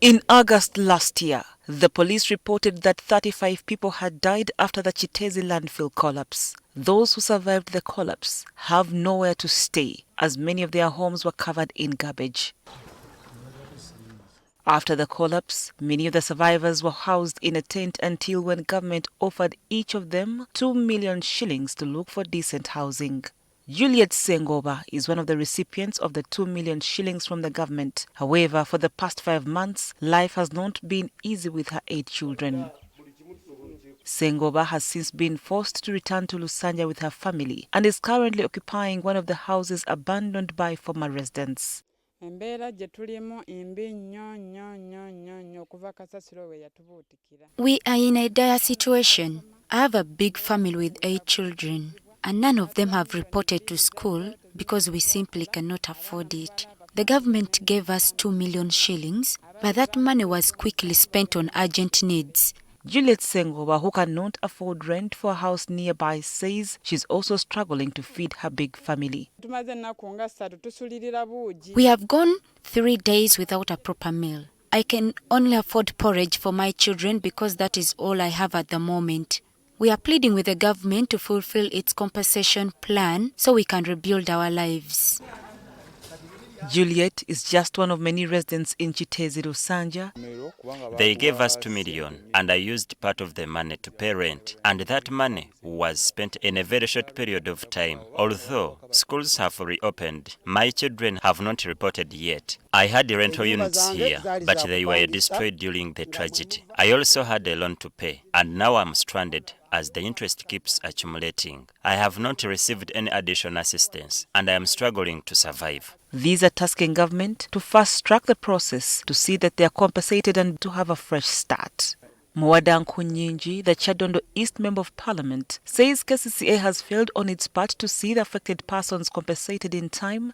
In August last year, the police reported that 35 people had died after the Kiteezi landfill collapse. Those who survived the collapse have nowhere to stay, as many of their homes were covered in garbage. After the collapse, many of the survivors were housed in a tent until when government offered each of them 2 million shillings to look for decent housing. Juliet Sengoba is one of the recipients of the 2 million shillings from the government. However, for the past 5 months, life has not been easy with her 8 children. Sengoba has since been forced to return to Lusanja with her family and is currently occupying one of the houses abandoned by former residents. We are in a dire situation. I have a big family with 8 children, and none of them have reported to school because we simply cannot afford it. The government gave us 2 million shillings, but that money was quickly spent on urgent needs. Juliet Sengoba, who cannot afford rent for a house nearby, says she's also struggling to feed her big family. We have gone 3 days without a proper meal. I can only afford porridge for my children because that is all I have at the moment. We are pleading with the government to fulfill its compensation plan so we can rebuild our lives. Juliet is just one of many residents in Kiteezi, Lusanja. They gave us 2 million and I used part of the money to pay rent, and that money was spent in a very short period of time. Although schools have reopened, my children have not reported yet. I had rental units here, but they were destroyed during the tragedy. I also had a loan to pay, and now I'm stranded as the interest keeps accumulating. I have not received any additional assistance, and I am struggling to survive. These are tasking government to fast-track the process to see that they are compensated and to have a fresh start. Mwada Nkunyinji, the Chadondo East Member of Parliament, says KCCA has failed on its part to see the affected persons compensated in time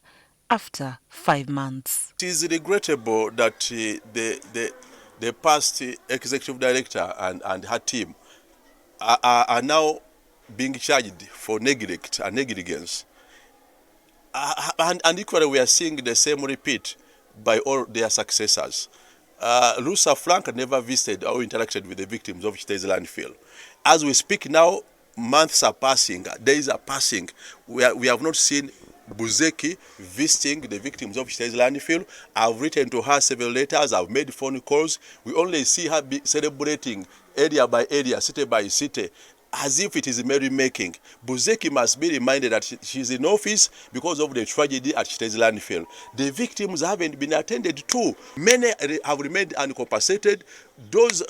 after 5 months. It is regrettable that the past executive director and her team are now being charged for neglect and negligence. And equally, we are seeing the same repeat by all their successors. Lusa Frank never visited or interacted with the victims of Kiteezi landfill. As we speak now, months are passing, days are passing. We have not seen Buzeki visiting the victims of Kiteezi landfill. I've written to her several letters, I've made phone calls. We only see her celebrating area by area, city by city, as if it is merrymaking. Buzeki must be reminded that she's in office because of the tragedy at Kiteezi landfill. The victims haven't been attended to. Many have remained uncompensated.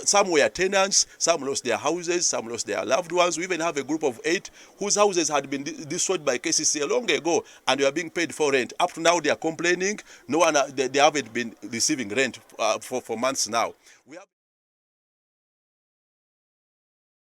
Some were tenants, some lost their houses, some lost their loved ones. We even have a group of 8 whose houses had been destroyed by KCCA long ago, and they are being paid for rent. Up to now, they are complaining. They haven't been receiving rent for months now.